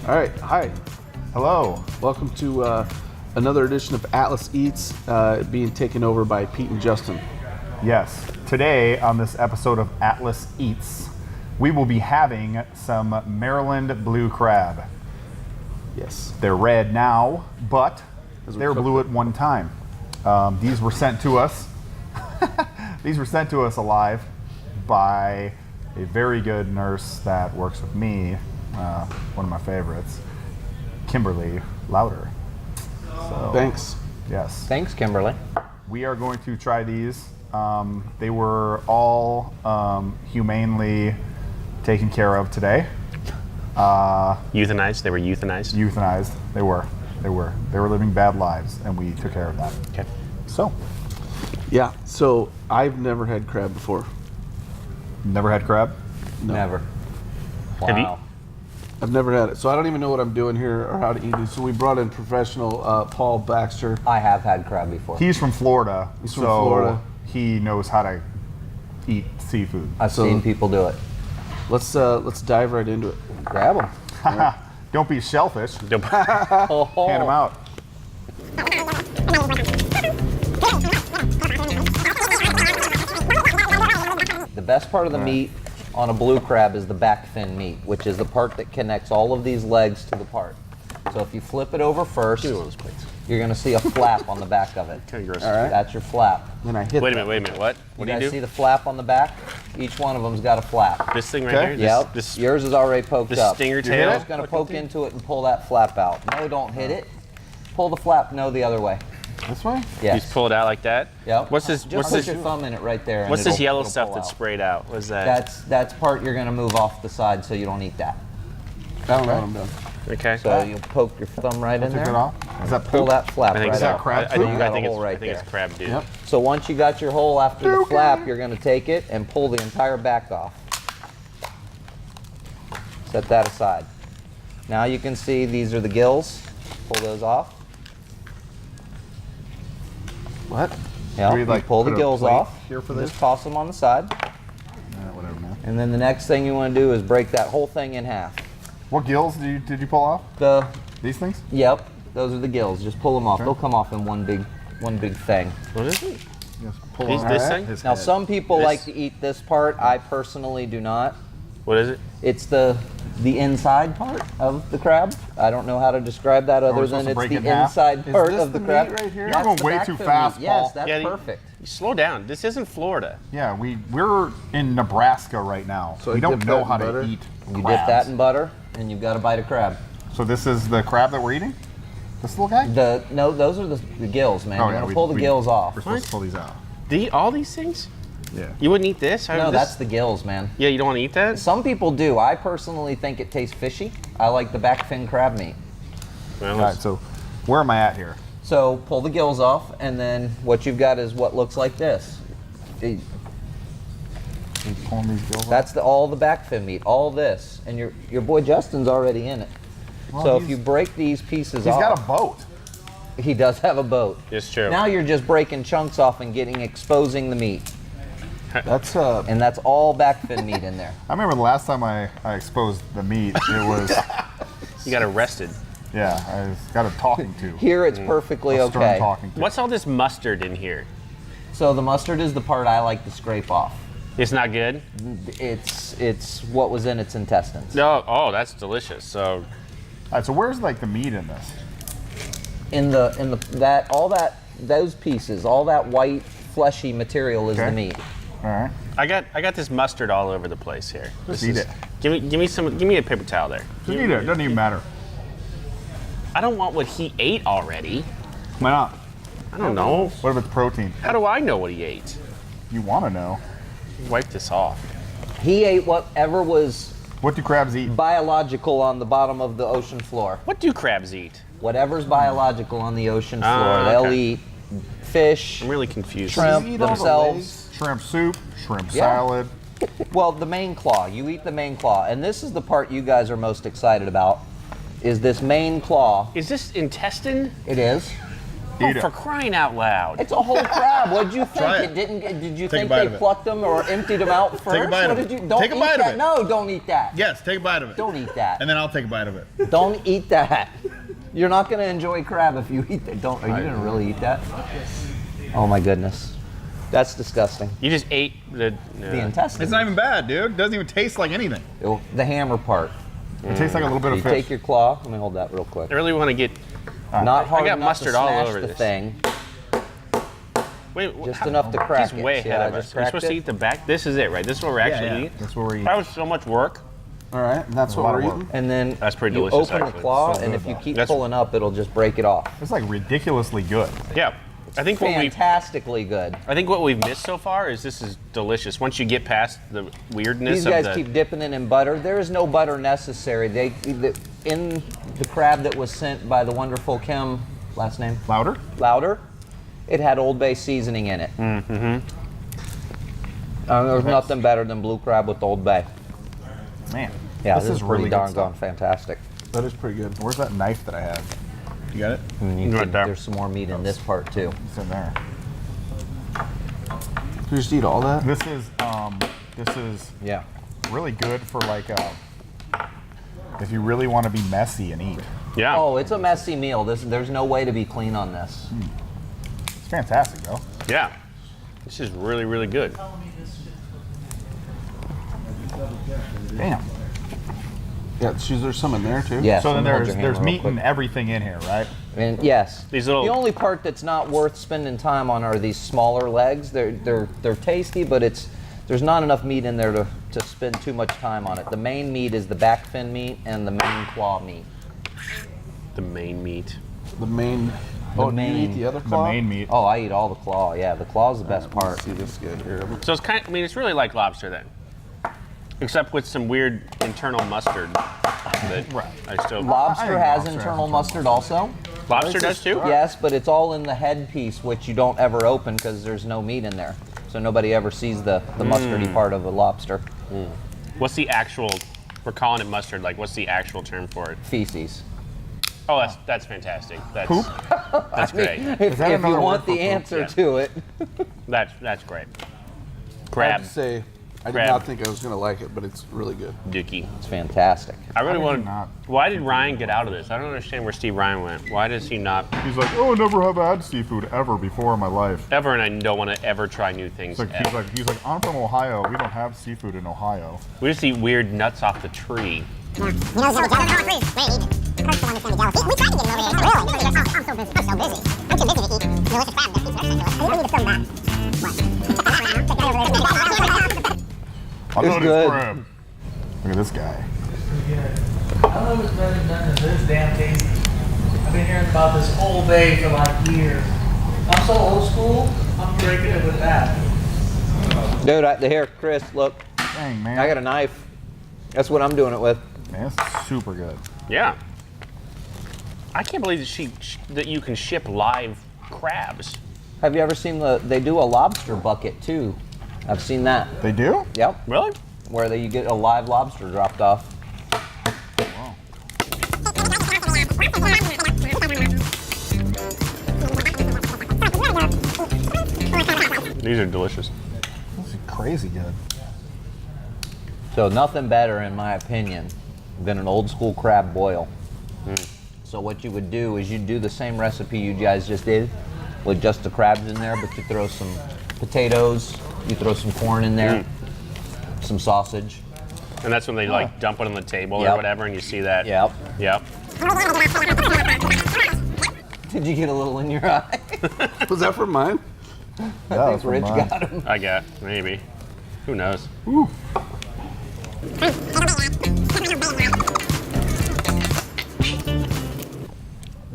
All right, hi. Hello. Welcome to another edition of Atlas Eats, being taken over by Pete and Justin. Yes, today on this episode of Atlas Eats, we will be having some Maryland blue crab. Yes. They're red now, but they were blue at one time. These were sent to us. These were sent to us alive by a very good nurse that works with me, one of my favorites, Kimberly Lowder. So, Thanks. yes. Thanks, Kimberly. We are going to try these. They were all humanely taken care of today. Euthanized? They were euthanized? Euthanized. They were living bad lives, and we took care of that. Okay. So, Yeah, so I've never had crab before. never had crab? No. Never. Wow. Have you- I've never had it, so I don't even know what I'm doing here or how to eat it. So we brought in professional Paul Baxter. I have had crab before. He's from Florida, He's from so Florida. he knows how to eat seafood. I've seen people do it. Let's dive right into it. Grab them. Don't be shellfish. Nope. Hand them out. The best part of the meat on a blue crab is the back fin meat, which is the part that connects all of these legs to the part. So if you flip it over first, Give me one of those plates. you're going to see a flap on the back of it. Kind of gross. All right. That's your flap. Then I hit Wait a that. minute. What? What do You you guys do? see the flap on the back? Each one of them's got a flap. This thing right Okay. here? Yep. This Yours is already poked the up. stinger hit tail? it? You're just going to poke into it and pull that flap out. No, don't hit it. Pull the flap, no, the other way. This way? You Yes. just pull it out like that? Yep. What's this? Just What's put this? your thumb in it right there. and What's this it'll- yellow it'll stuff pull that's out. sprayed out? What is that? That's part you're going to move off the side so you don't eat that. I don't know what I'm doing. Okay. So you'll poke your thumb right in Take there. it off. Is that Pull poop? that flap I think right so. that out. crab I poop? think, You got I a think hole it's, right I think there. it's crab dude. Yep. So once you got your hole after the flap, you're going to take it and pull the entire back off. Set that aside. Now you can see these are the gills. Pull those off. What? Yeah, Do we, you like, pull the put a gills plate off. here for Just this? toss them on the side. Whatever, man. And then the next thing you want to do is break that whole thing in half. What gills did you pull off? These things? Yep, those are the gills. Just pull them off. Okay. They'll come off in one big thing. What is it? Yes. Pull These- off this thing? his Now head. some people This- like to eat this part. I personally do not. What is it? It's the inside part of the crab. I don't know how to describe that other we're than supposed to it's break the it in half? inside Is part this of the the crab. meat right here? You're That's going the way back too fin fast, meat. Yes, Paul. that's Yeah, you- perfect. Slow down. This isn't Florida. Yeah, we're in Nebraska right now. So we I don't dip know that how in to butter? eat You dip crabs. that in butter, and you've got a bite of crab. So this is the crab that we're eating? This little guy? No, those are the gills, man. Oh, You're yeah, gonna we- pull the we- gills off. We're supposed to pull these out. All these things? Yeah. You wouldn't eat this? No, that's the gills, man. Yeah, you don't want to eat that? Some people do. I personally think it tastes fishy. I like the back fin crab meat. Well, All right, so where am I at here? So pull the gills off, and then what you've got is what looks like this. Pulling these gills off? That's all the back fin meat, all this, and your boy Justin's already in it. Well, So if he's- you break these pieces He's off, got a boat. he does have a boat. it's true. Now you're just breaking chunks off and exposing the meat, That's and that's all back fin meat in there. I remember the last time I exposed the meat, it was, You got arrested. yeah, I got a talking to. Here it's perfectly A stern okay. talking to. What's all this mustard in here? So the mustard is the part I like to scrape off. It's not good? It's what was in its intestines. No. Oh, that's delicious. So, All right, so where's like the meat in this? In the those pieces, all that white fleshy material is Okay. the meat. All right. I got this mustard all over the place here. Just This eat is- it. Give me a paper towel there. Just eat it. It doesn't even matter. I don't want what he ate already. Why not? I don't know. What if it's protein? How do I know what he ate? You want to know. Wipe this off. He ate whatever was What do crabs eat? biological on the bottom of the ocean floor. What do crabs eat? Whatever's biological on the ocean floor. Ah, They'll okay. eat fish, I'm really confused. shrimp eat all the themselves. Shrimp soup, shrimp Yeah. salad. Well, the main claw. You eat the main claw. And this is the part you guys are most excited about, is this main claw. Is this intestine? It is. Eat for it. crying out loud. It's a whole crab. What'd you think? Try It it. didn't. Did you Take a think bite they of it. plucked them or emptied them out first? Take a bite What of it. did you? Don't Take a eat bite of that. it. No, don't eat that. Yes, take a bite of it. Don't eat that. And then I'll take a bite of it. Don't eat that. You're not going to enjoy crab if you eat that. Don't. Are you going to really eat that? Oh my goodness, that's disgusting. You just ate the The intestines. It's not even bad, dude. It doesn't even taste like anything. The hammer part. It tastes like a little bit You of fish. take your claw. Let me hold that real quick. I really want to get. Not hard I got enough mustard to all smash over the this. thing. Wait, Just enough to crack He's it. way See ahead how I of just us. We're cracked supposed to it? eat the back. This is it, right? This is what we're actually eating. That's where we eat. That was so much work. All right, and that's A what lot we're of work. eating. And then That's pretty you delicious, open the actually. claw, So and good, if you though. keep That's- pulling up, it'll just break it off. It's like ridiculously good. Yeah, I think what Fantastically good. we've missed so far is this is delicious. Once you get past the weirdness These of guys the. keep dipping it in butter. There is no butter necessary. In the crab that was sent by the wonderful Kim, last name Louder? Lowder, it had Old Bay seasoning in it. Mm-hmm. There's nothing better than blue crab with Old Bay. Man. Yeah, this this is pretty really darn good gone stuff. fantastic. That is pretty good. Where's that knife that I had? You got it? And Right there. there's some more meat in this part too. It's in there. You just eat all that? This is Yeah. really good for like if you really want to be messy and eat. Yeah. Oh, it's a messy meal. There's no way to be clean on this. It's fantastic though. Yeah. This is really, really good. Damn. Yeah, there's some in there too. Yes. So then let me hold your there's hammer real meat and quick. everything in here, right? And yes, These little- the only part that's not worth spending time on are these smaller legs. They're tasty, but there's not enough meat in there to spend too much time on it. The main meat is the back fin meat and the main claw meat. The main meat. The main. Oh, do you main- eat the other The claw? main meat. Oh, I eat all the claw. Yeah, the claw's the best part. Let's see this guy here. So it's kind of, I mean, it's really like lobster then. Except with some weird internal mustard that Right. I still. Lobster I think has lobster has internal internal mustard also. Lobster does too? Yes, but it's all in the head piece, which you don't ever open because there's no meat in there. So nobody ever sees the mustardy part of a lobster. What's the actual, we're calling it mustard, like what's the actual term for it? Feces. Oh, that's fantastic. That's, Poop? that's great. If that you another want word for the poop? answer Yeah. to it. That's great. I have Crab to say, I did Crab. not think I was gonna like it, but it's really good. dookie. It's fantastic. I really did want. not. Why did Ryan get out of this? I don't understand where Steve Ryan went. Why does he not He's like, oh, I never have had seafood ever before in my life. ever? And I don't want to ever try new things. He's ever. like, I'm from Ohio. We don't have seafood in Ohio. We just eat weird nuts off the tree. You know, Jello, please. Wait, eat it. Of course you understand the Jello. We tried to get him over here. Really? I'm so busy. I'm so busy. I'm too busy to eat delicious crab that keeps next to us. You need to film that. What? I'll It's go to good. his crib. Look at this guy. I don't know what's better done than this damn tasty. I've been hearing about this Old Bay for like years. I'm so old school, I'm breaking it with that. Dude, here, Chris, look. Dang, man. I got a knife. That's what I'm doing it with. Man, it's super good. Yeah. I can't believe that you can ship live crabs. Have you ever seen they do a lobster bucket too. I've seen that. They do? Yep. Really? Where you get a live lobster dropped off. These are delicious. This is crazy good. So nothing better, in my opinion, than an old school crab boil. So what you would do is you'd do the same recipe you guys just did with just the crabs in there, but you throw some potatoes, you throw some corn in there, some sausage. And that's when they like dump it on the table Yep. or whatever, and you see that. Yep. Yep. Did you get a little in your eye? Was that from mine? Yeah, I think Rich got him. I got maybe. Who knows?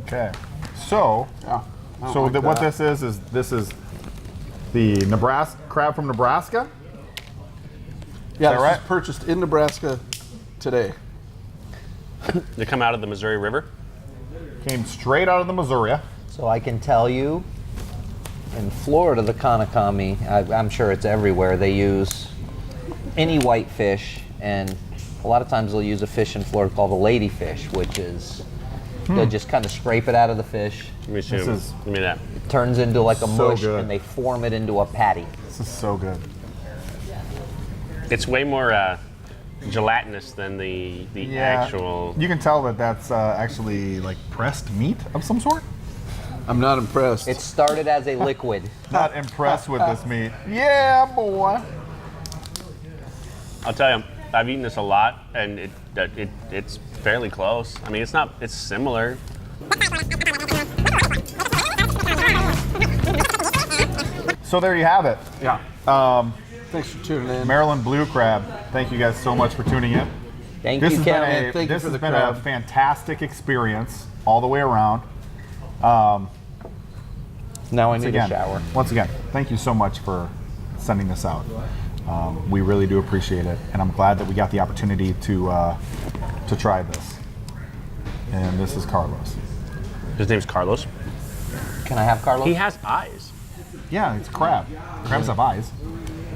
Okay. So, Yeah. I don't so like what that. this is the Nebraska crab from Nebraska. Yeah, that this right? was purchased in Nebraska today. They come out of the Missouri River. Came straight out of the Missouri. So I can tell you, in Florida, the Kanakami, I'm sure it's everywhere, they use any white fish, and a lot of times they'll use a fish in Florida called a ladyfish, which is They just kind of scrape it out of the fish. Let me see. This is- Give me that. It turns into like a So mush, good. and they form it into a patty. This is so good. It's way more gelatinous than the actual. You can tell that that's actually like pressed meat of some sort. I'm not impressed. It started as a liquid. Not impressed with this meat. Yeah, boy. I'll tell you, I've eaten this a lot, and it's fairly close. I mean, it's similar. So there you have it. yeah. Thanks for tuning in. Maryland blue crab. Thank you guys so much for tuning in. Thank This you, has been Kevin. a Thank you this for has the been crab. a fantastic experience all the way around. Now I Once need again, a shower. once again, thank you so much for sending this out. We really do appreciate it, and I'm glad that we got the opportunity to try this. And this is Carlos. His name's Carlos. Can I have Carlos? He has eyes. Yeah, it's crab. Crabs have eyes.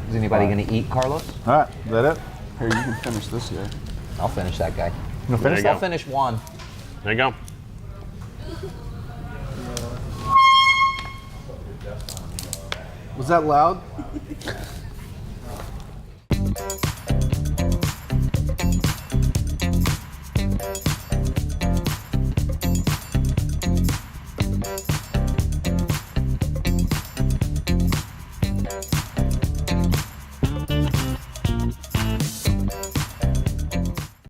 Is anybody going to eat Carlos? All right, is that it? Here, you can finish this guy. I'll finish that guy. You gonna finish There you I'll go. finish one. There you go. Was that loud?